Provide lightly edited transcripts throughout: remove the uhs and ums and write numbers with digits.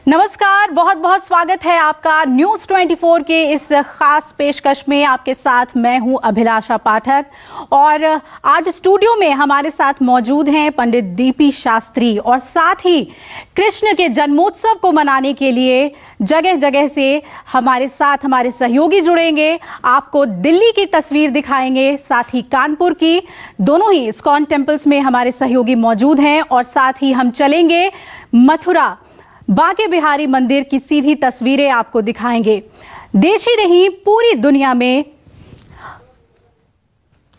नमस्कार, बहुत बहुत स्वागत है आपका न्यूज 24 के इस खास पेशकश में। आपके साथ मैं हूं अभिलाषा पाठक और आज स्टूडियो में हमारे साथ मौजूद हैं पंडित डीपी शास्त्री और साथ ही कृष्ण के जन्मोत्सव को मनाने के लिए जगह जगह से हमारे साथ हमारे सहयोगी जुड़ेंगे। आपको दिल्ली की तस्वीर दिखाएंगे, साथ ही कानपुर की। दोनों ही इस्कॉन टेम्पल्स में हमारे सहयोगी मौजूद हैं और साथ ही हम चलेंगे मथुरा बांके बिहारी मंदिर की सीधी तस्वीरें आपको दिखाएंगे। देश ही नहीं पूरी दुनिया में,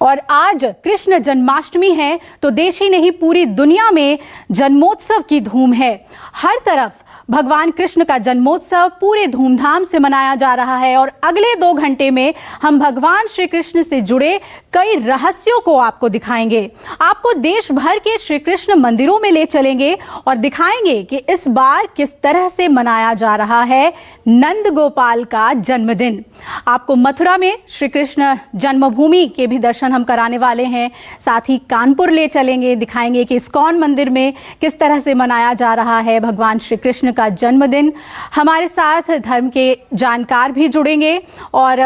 और आज कृष्ण जन्माष्टमी है तो देश ही नहीं पूरी दुनिया में जन्मोत्सव की धूम है। हर तरफ भगवान कृष्ण का जन्मोत्सव पूरे धूमधाम से मनाया जा रहा है और अगले 2 घंटे में हम भगवान श्री कृष्ण से जुड़े कई रहस्यों को आपको दिखाएंगे। आपको देश भर के श्री कृष्ण मंदिरों में ले चलेंगे और दिखाएंगे कि इस बार किस तरह से मनाया जा रहा है नंद गोपाल का जन्मदिन। आपको मथुरा में श्री कृष्ण जन्मभूमि के भी दर्शन हम कराने वाले हैं। साथ ही कानपुर ले चलेंगे, दिखाएंगे कि इस्कॉन मंदिर में किस तरह से मनाया जा रहा है भगवान श्री कृष्ण का जन्मदिन। हमारे साथ धर्म के जानकार भी जुड़ेंगे और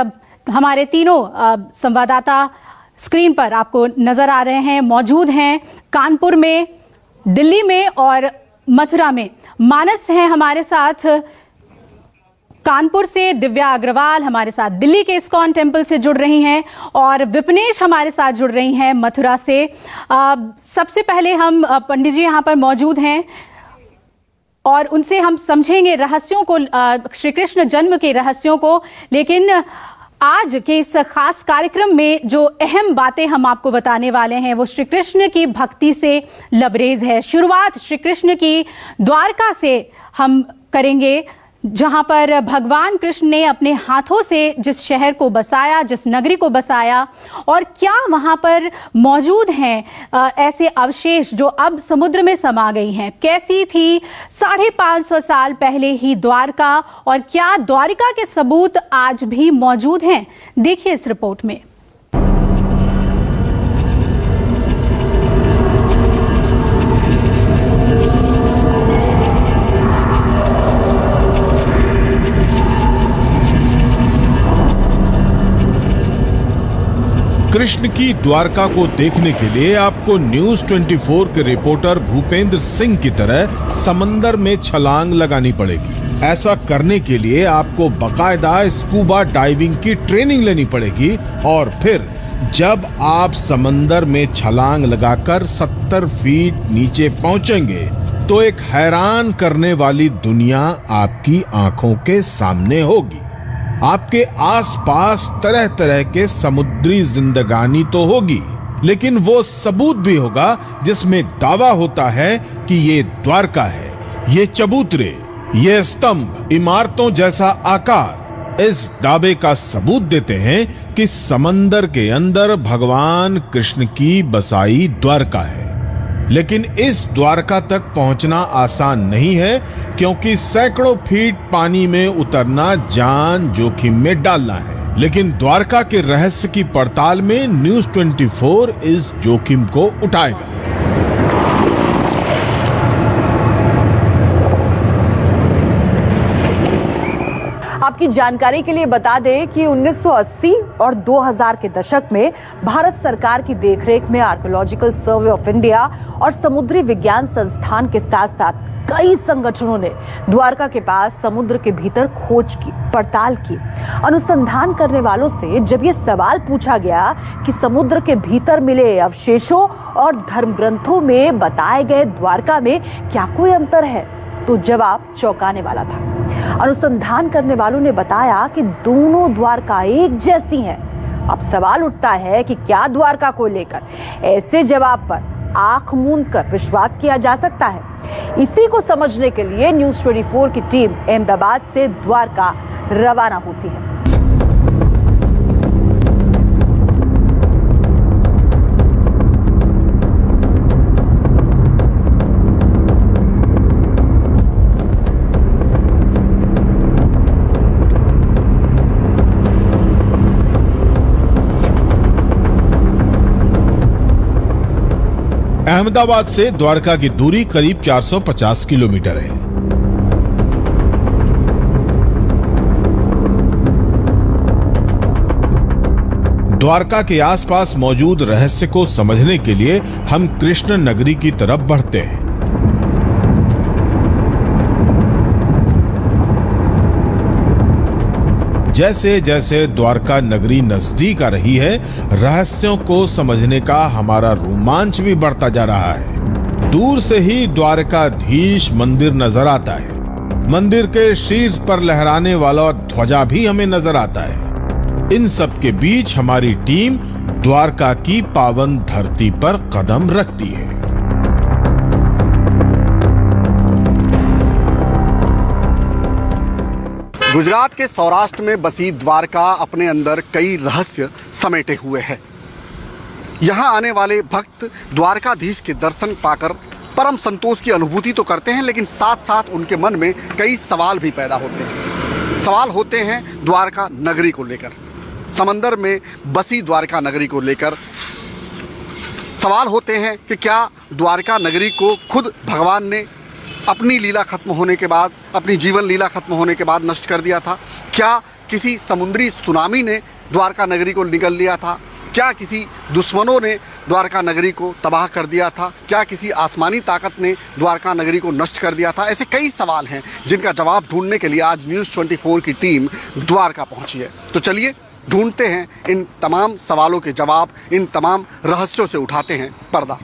हमारे तीनों संवाददाता स्क्रीन पर आपको नजर आ रहे हैं, मौजूद हैं कानपुर में, दिल्ली में और मथुरा में। मानस हैं हमारे साथ कानपुर से, दिव्या अग्रवाल हमारे साथ दिल्ली के इस्कॉन टेम्पल से जुड़ रही हैं और विपनेश हमारे साथ जुड़ रही हैं मथुरा से। सबसे पहले हम पंडित जी यहाँ पर मौजूद हैं और उनसे हम समझेंगे रहस्यों को, श्री कृष्ण जन्म के रहस्यों को। लेकिन आज के इस खास कार्यक्रम में जो अहम बातें हम आपको बताने वाले हैं वो श्री कृष्ण की भक्ति से लबरेज है। शुरुआत श्री कृष्ण की द्वारका से हम करेंगे, जहां पर भगवान कृष्ण ने अपने हाथों से जिस शहर को बसाया, जिस नगरी को बसाया, और क्या वहां पर मौजूद हैं ऐसे अवशेष जो अब समुद्र में समा गई हैं। कैसी थी 550 साल पहले ही द्वारका, और क्या द्वारिका के सबूत आज भी मौजूद हैं। देखिए इस रिपोर्ट में। कृष्ण की द्वारका को देखने के लिए आपको न्यूज 24 के रिपोर्टर भूपेंद्र सिंह की तरह समंदर में छलांग लगानी पड़ेगी। ऐसा करने के लिए आपको बकायदा स्कूबा डाइविंग की ट्रेनिंग लेनी पड़ेगी और फिर जब आप समंदर में छलांग लगाकर 70 फीट नीचे पहुंचेंगे तो एक हैरान करने वाली दुनिया आपकी आंखों के सामने होगी। आपके आसपास तरह तरह के समुद्री जिंदगानी तो होगी, लेकिन वो सबूत भी होगा जिसमें दावा होता है कि ये द्वारका है। ये चबूतरे, ये स्तंभ, इमारतों जैसा आकार इस दावे का सबूत देते हैं कि समंदर के अंदर भगवान कृष्ण की बसाई द्वारका है। लेकिन इस द्वारका तक पहुंचना आसान नहीं है, क्योंकि सैकड़ों फीट पानी में उतरना जान जोखिम में डालना है। लेकिन द्वारका के रहस्य की पड़ताल में न्यूज 24 इस जोखिम को उठाएगा। आपकी जानकारी के लिए बता दें कि 1980 और 2000 के दशक में भारत सरकार की देखरेख में आर्कियोलॉजिकल सर्वे ऑफ इंडिया और समुद्री विज्ञान संस्थान के साथ साथ कई संगठनों ने द्वारका के पास समुद्र के भीतर खोज की, पड़ताल की। अनुसंधान करने वालों से जब ये सवाल पूछा गया कि समुद्र के भीतर मिले अवशेषों और धर्म ग्रंथों में बताए गए द्वारका में क्या कोई अंतर है, तो जवाब चौंकाने वाला था। अनुसंधान करने वालों ने बताया कि दोनों द्वारका एक जैसी हैं। अब सवाल उठता है कि क्या द्वारका को लेकर ऐसे जवाब पर आंख मूंद कर विश्वास किया जा सकता है। इसी को समझने के लिए न्यूज 24 की टीम अहमदाबाद से द्वारका रवाना होती है। अहमदाबाद से द्वारका की दूरी करीब 450 किलोमीटर है। द्वारका के आसपास मौजूद रहस्य को समझने के लिए हम कृष्ण नगरी की तरफ बढ़ते हैं। जैसे जैसे द्वारका नगरी नजदीक आ रही है, रहस्यों को समझने का हमारा रोमांच भी बढ़ता जा रहा है। दूर से ही द्वारकाधीश मंदिर नजर आता है। मंदिर के शीर्ष पर लहराने वाला ध्वजा भी हमें नजर आता है। इन सब के बीच हमारी टीम द्वारका की पावन धरती पर कदम रखती है। गुजरात के सौराष्ट्र में बसी द्वारका अपने अंदर कई रहस्य समेटे हुए है। यहाँ आने वाले भक्त द्वारकाधीश के दर्शन पाकर परम संतोष की अनुभूति तो करते हैं, लेकिन साथ साथ उनके मन में कई सवाल भी पैदा होते हैं। सवाल होते हैं द्वारका नगरी को लेकर, समंदर में बसी द्वारका नगरी को लेकर। सवाल होते हैं कि क्या द्वारका नगरी को खुद भगवान ने अपनी लीला खत्म होने के बाद, अपनी जीवन लीला खत्म होने के बाद नष्ट कर दिया था? क्या किसी समुद्री सुनामी ने द्वारका नगरी को निगल लिया था? क्या किसी दुश्मनों ने द्वारका नगरी को तबाह कर दिया था? क्या किसी आसमानी ताकत ने द्वारका नगरी को नष्ट कर दिया था? ऐसे कई सवाल हैं जिनका जवाब ढूंढने के लिए आज न्यूज़ 24 की टीम द्वारका पहुंची है। तो चलिए ढूंढते हैं इन तमाम सवालों के जवाब, इन तमाम रहस्यों से उठाते हैं पर्दा।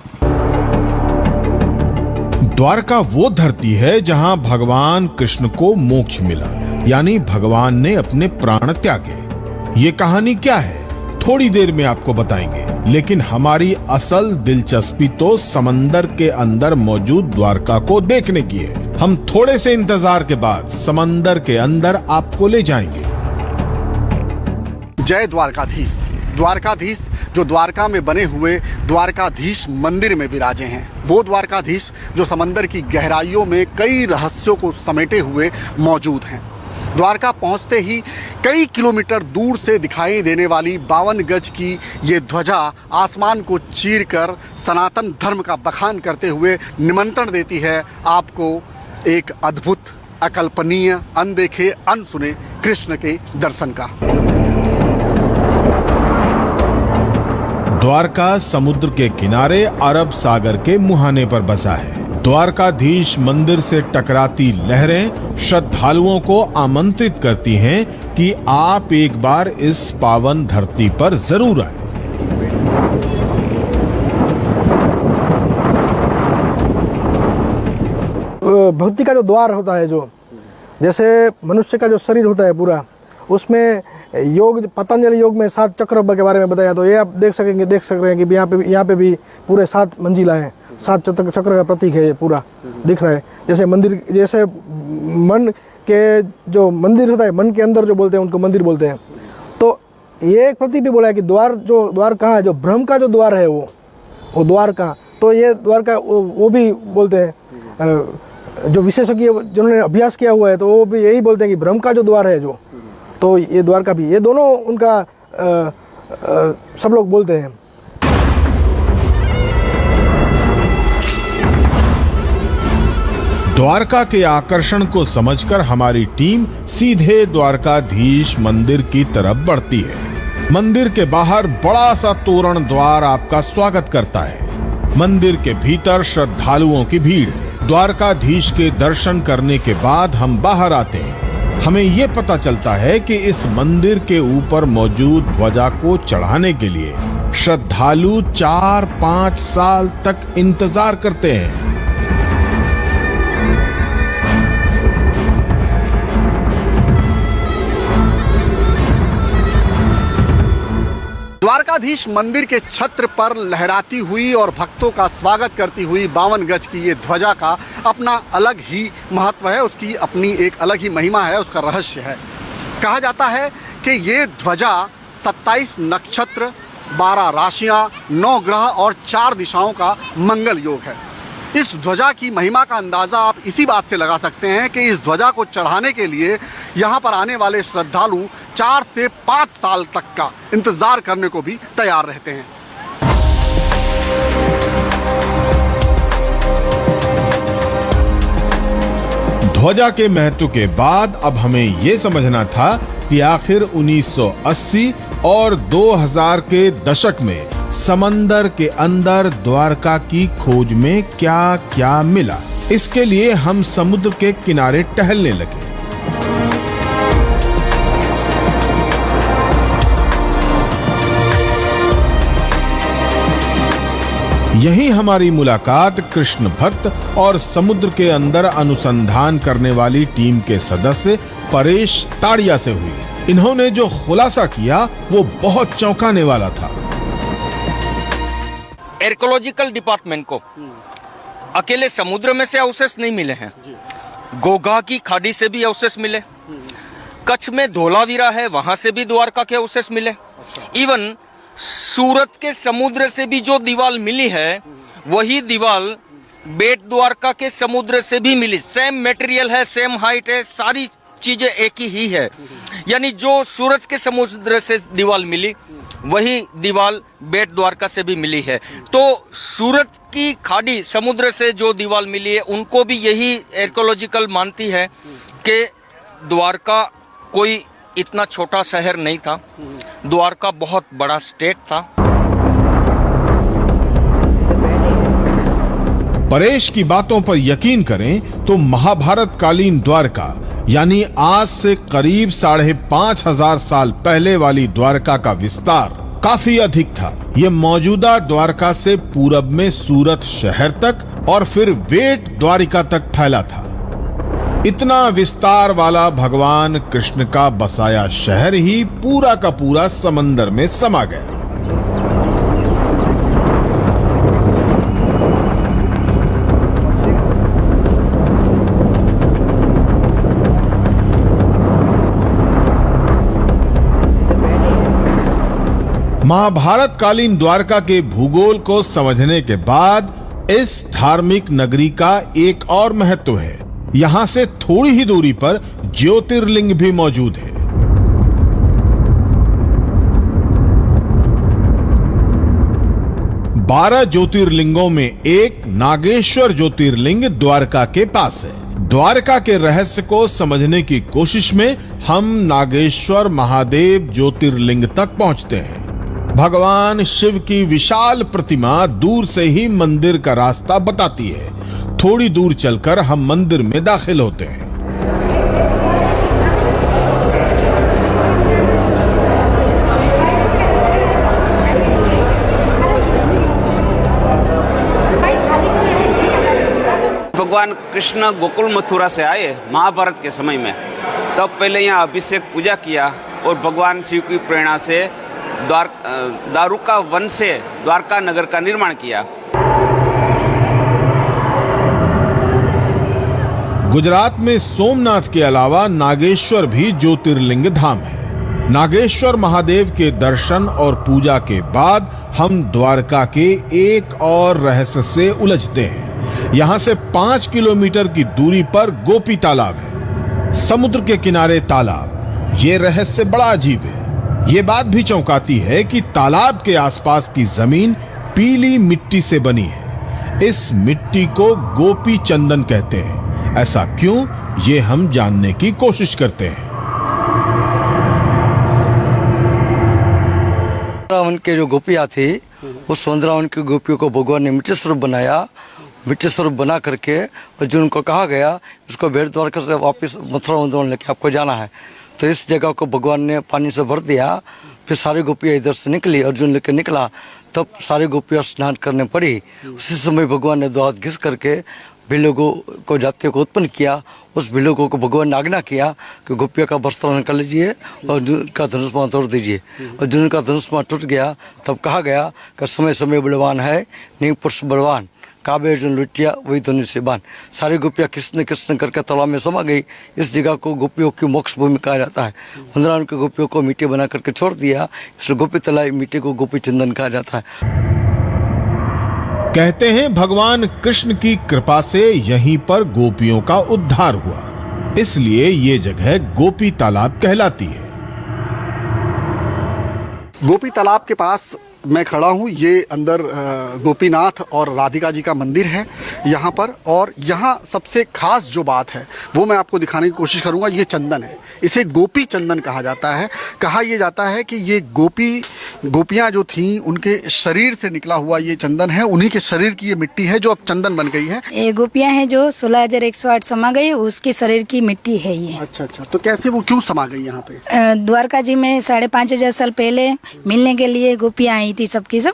द्वारका वो धरती है जहां भगवान कृष्ण को मोक्ष मिला, यानी भगवान ने अपने प्राण त्यागे। ये कहानी क्या है, थोड़ी देर में आपको बताएंगे, लेकिन हमारी असल दिलचस्पी तो समंदर के अंदर मौजूद द्वारका को देखने की है। हम थोड़े से इंतजार के बाद समंदर के अंदर आपको ले जाएंगे। जय द्वारकाधीश। द्वारकाधीश जो द्वारका में बने हुए द्वारकाधीश मंदिर में विराजे हैं, वो द्वारकाधीश जो समंदर की गहराइयों में कई रहस्यों को समेटे हुए मौजूद हैं। द्वारका पहुंचते ही कई किलोमीटर दूर से दिखाई देने वाली 52 गज की ये ध्वजा आसमान को चीरकर सनातन धर्म का बखान करते हुए निमंत्रण देती है आपको एक अद्भुत, अकल्पनीय, अनदेखे, अनसुने कृष्ण के दर्शन का। द्वारका समुद्र के किनारे अरब सागर के मुहाने पर बसा है। द्वारकाधीश मंदिर से टकराती लहरें श्रद्धालुओं को आमंत्रित करती हैं कि आप एक बार इस पावन धरती पर जरूर आएं। भक्ति का जो द्वार होता है, जो जैसे मनुष्य का जो शरीर होता है पूरा, उसमें योग, पतंजलि योग में 7 चक्र के बारे में बताया। तो ये आप देख सक रहे हैं कि यहाँ पे भी पूरे 7 मंजिला हैं, 7 चक्र का प्रतीक है, ये पूरा दिख रहा है। जैसे मंदिर, जैसे मन के जो मंदिर होता है, मन के अंदर जो बोलते हैं उनको मंदिर बोलते हैं। तो ये एक प्रतीक भी बोला है कि द्वार कहाँ है, जो ब्रह्म का जो द्वार है वो द्वार कहाँ। तो ये द्वार का वो भी बोलते हैं, जो विशेषज्ञ जिन्होंने अभ्यास किया हुआ है तो वो भी यही बोलते हैं कि ब्रह्म का जो द्वार है जो, तो ये द्वारका भी, ये दोनों उनका सब लोग बोलते हैं। द्वारका के आकर्षण को समझकर हमारी टीम सीधे द्वारकाधीश मंदिर की तरफ बढ़ती है। मंदिर के बाहर बड़ा सा तोरण द्वार आपका स्वागत करता है। मंदिर के भीतर श्रद्धालुओं की भीड़ है। द्वारकाधीश के दर्शन करने के बाद हम बाहर आते हैं। हमें ये पता चलता है कि इस मंदिर के ऊपर मौजूद ध्वजा को चढ़ाने के लिए श्रद्धालु 4-5 साल तक इंतजार करते हैं। द्वारकाधीश मंदिर के छत्र पर लहराती हुई और भक्तों का स्वागत करती हुई 52 गज की ये ध्वजा का अपना अलग ही महत्व है, उसकी अपनी एक अलग ही महिमा है, उसका रहस्य है। कहा जाता है कि ये ध्वजा 27 नक्षत्र, 12 राशियां, 9 ग्रह और 4 दिशाओं का मंगल योग है। इस ध्वजा की महिमा का अंदाज़ा आप इसी बात से लगा सकते हैं कि इस ध्वजा को चढ़ाने के लिए यहाँ पर आने वाले श्रद्धालु 4 से 5 साल तक का इंतज़ार करने को भी तैयार रहते हैं। ध्वजा के महत्व के बाद अब हमें ये समझना था कि आखिर 1980 और 2000 के दशक में समंदर के अंदर द्वारका की खोज में क्या क्या मिला, इसके लिए हम समुद्र के किनारे टहलने लगे। यही हमारी मुलाकात कृष्ण भक्त और समुद्र के अंदर अनुसंधान करने वाली टीम के सदस्य परेश ताड़िया से हुई। इन्होंने जो खुलासा किया वो बहुत चौंकाने वाला था। आर्कियोलॉजिकल डिपार्टमेंट को अकेले समुद्र में से अवशेष नहीं मिले हैं, गोगा की खाड़ी से भी अवशेष मिले, कच्छ में धोलावीरा है वहां से भी द्वारका के अवशेष मिले, इवन सूरत के समुद्र से भी जो दीवार मिली है वही दीवार बेट द्वारका के समुद्र से भी मिली। सेम मटेरियल है, सेम हाइट है, सारी चीजें एक ही है। यानी जो सूरत के समुद्र से दीवार मिली वही दीवार बेट द्वारका से भी मिली है। तो सूरत की खाड़ी समुद्र से जो दीवार मिली है उनको भी यही आर्कियोलॉजिकल मानती है कि द्वारका कोई इतना छोटा शहर नहीं था, द्वारका बहुत बड़ा स्टेट था। परेश की बातों पर यकीन करें तो महाभारत कालीन द्वारका यानी आज से करीब 5500 साल पहले वाली द्वारका का विस्तार काफी अधिक था। ये मौजूदा द्वारका से पूरब में सूरत शहर तक और फिर बेट द्वारिका तक फैला था। इतना विस्तार वाला भगवान कृष्ण का बसाया शहर ही पूरा का पूरा समंदर में समा गया। महाभारत कालीन द्वारका के भूगोल को समझने के बाद इस धार्मिक नगरी का एक और महत्व है। यहां से थोड़ी ही दूरी पर ज्योतिर्लिंग भी मौजूद है। बारह ज्योतिर्लिंगों में एक नागेश्वर ज्योतिर्लिंग द्वारका के पास है। द्वारका के रहस्य को समझने की कोशिश में हम नागेश्वर महादेव ज्योतिर्लिंग तक पहुंचते हैं। भगवान शिव की विशाल प्रतिमा दूर से ही मंदिर का रास्ता बताती है। थोड़ी दूर चलकर हम मंदिर में दाखिल होते हैं। भगवान कृष्ण गोकुल मथुरा से आए महाभारत के समय में, तब पहले यहाँ अभिषेक पूजा किया और भगवान शिव की प्रेरणा से दारुका वन से द्वारका नगर का निर्माण किया। गुजरात में सोमनाथ के अलावा नागेश्वर भी ज्योतिर्लिंग धाम है। नागेश्वर महादेव के दर्शन और पूजा के बाद हम द्वारका के एक और रहस्य से उलझते हैं। यहाँ से 5 किलोमीटर की दूरी पर गोपी तालाब है, समुद्र के किनारे तालाब। ये रहस्य बड़ा अजीब है। ये बात भी चौंकाती है कि तालाब के आसपास की जमीन पीली मिट्टी से बनी है। इस मिट्टी को गोपी चंदन कहते हैं। ऐसा क्यों, ये हम जानने की कोशिश करते हैं। उनके जो गोपियाँ थी उस 15 की गोपियों को भगवान ने मिट्टी स्वरूप बनाया। मिट्टी स्वरूप बना करके अर्जुन को कहा गया इसको बेट द्वारका से वापस मथुरा वृंदावन लेके आपको जाना है। तो इस जगह को भगवान ने पानी से भर दिया। फिर सारी गोपियाँ इधर से निकली, अर्जुन लेकर निकला, तब सारी गोपियाँ स्नान करने पड़ी। उसी समय भगवान ने दो हाथ घिस करके बिलोगों को जातियों को उत्पन्न किया। उस बिलोगों को भगवान ने आज्ञा किया कि गोपिया का वस्त्र निकाल लीजिए और अर्जुन का धनुष्मान तोड़ दीजिए। अर्जुन का धनुष्मान टूट गया। तब कहा गया कि समय समय बलवान है, नहीं पुरुष बलवान, काबे अर्जुन लुटिया वही धनुष से बान। सारी गोपियाँ कृष्ण कृष्ण करके तालाब में समा गई। इस जगह को गोपियों की मोक्ष भूमि कहा जाता है। 15 की गोपियों को मिट्टी बना करके छोड़ दिया, इसलिए गोपी तलाई मिट्टी को गोपी चंदन कहा जाता है। कहते हैं भगवान कृष्ण की कृपा से यहीं पर गोपियों का उद्धार हुआ, इसलिए ये जगह गोपी तालाब कहलाती है। गोपी तालाब के पास मैं खड़ा हूँ ये अंदर गोपीनाथ और राधिका जी का मंदिर है यहाँ पर, और यहाँ सबसे खास जो बात है वो मैं आपको दिखाने की कोशिश करूँगा। ये चंदन है, इसे गोपी चंदन कहा जाता है। कहा यह जाता है कि ये गोपियाँ जो थीं उनके शरीर से निकला हुआ ये चंदन है, उन्हीं के शरीर की ये मिट्टी है जो अब चंदन बन गई है। ये गोपियाँ हैं जो 16,108 समा गई, उसके शरीर की मिट्टी है ये। अच्छा, तो कैसे वो क्यों समा गई यहाँ पे? द्वारका जी में 5,500 साल पहले मिलने के लिए गोपियाँ आई थी सबकी सब।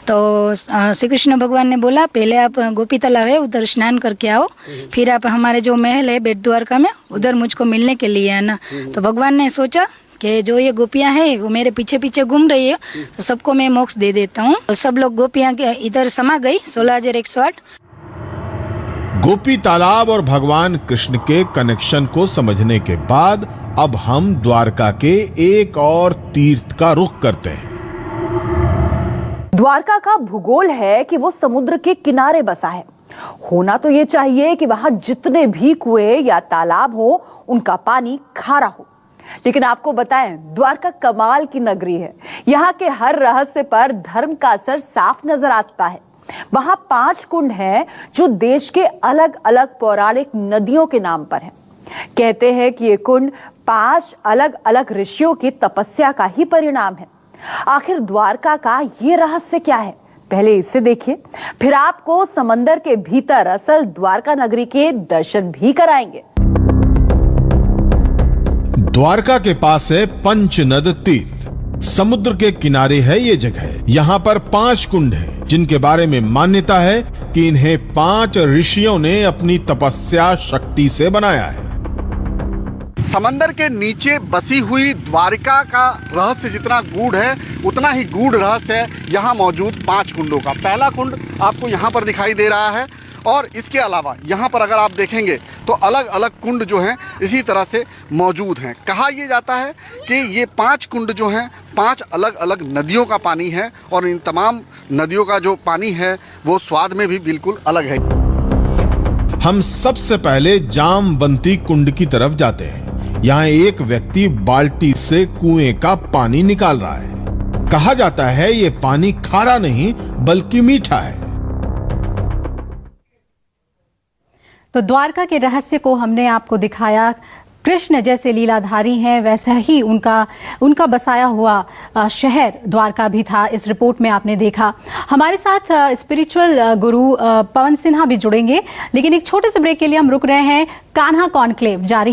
तो श्री कृष्ण भगवान ने बोला पहले आप गोपी तालाब है उधर स्नान करके आओ, फिर आप हमारे जो महल है बेट द्वारका में उधर मुझको मिलने के लिए आना। तो भगवान ने सोचा कि जो ये गोपियाँ हैं वो मेरे पीछे पीछे घूम रही है, तो सबको मैं मोक्ष दे देता हूँ। तो सब लोग गोपियाँ इधर समा गई 16,108। गोपी तालाब और भगवान कृष्ण के कनेक्शन को समझने के बाद अब हम द्वारका के एक और तीर्थ का रुख करते हैं। द्वारका का भूगोल है कि वो समुद्र के किनारे बसा है। होना तो ये चाहिए कि वहां जितने भी कुएं या तालाब हो उनका पानी खारा हो, लेकिन आपको बताएं द्वारका कमाल की नगरी है। यहाँ के हर रहस्य पर धर्म का असर साफ नजर आता है। वहां 5 कुंड हैं जो देश के अलग अलग पौराणिक नदियों के नाम पर हैं। कहते हैं कि ये कुंड 5 अलग अलग ऋषियों की तपस्या का ही परिणाम है। आखिर द्वारका का ये रहस्य क्या है, पहले इसे देखिए, फिर आपको समंदर के भीतर असल द्वारका नगरी के दर्शन भी कराएंगे। द्वारका के पास है पंचनद तीर्थ, समुद्र के किनारे है ये जगह। यहाँ पर 5 कुंड हैं जिनके बारे में मान्यता है कि इन्हें 5 ऋषियों ने अपनी तपस्या शक्ति से बनाया है। समंदर के नीचे बसी हुई द्वारिका का रहस्य जितना गूढ़ है उतना ही गूढ़ रहस्य है यहाँ मौजूद 5 कुंडों का। पहला कुंड आपको यहाँ पर दिखाई दे रहा है, और इसके अलावा यहाँ पर अगर आप देखेंगे तो अलग अलग कुंड जो हैं इसी तरह से मौजूद हैं। कहा यह जाता है कि ये 5 कुंड जो हैं 5 अलग अलग नदियों का पानी है, और इन तमाम नदियों का जो पानी है वो स्वाद में भी बिल्कुल अलग है। हम सबसे पहले जामवंती कुंड की तरफ जाते हैं। यहाँ एक व्यक्ति बाल्टी से कुएं का पानी निकाल रहा है। कहा जाता है ये पानी खारा नहीं बल्कि मीठा है। तो द्वारका के रहस्य को हमने आपको दिखाया। कृष्ण जैसे लीलाधारी हैं वैसा ही उनका बसाया हुआ शहर द्वारका भी था, इस रिपोर्ट में आपने देखा। हमारे साथ स्पिरिचुअल गुरु पवन सिन्हा भी जुड़ेंगे, लेकिन एक छोटे से ब्रेक के लिए हम रुक रहे हैं। कान्हा कॉन्क्लेव जारी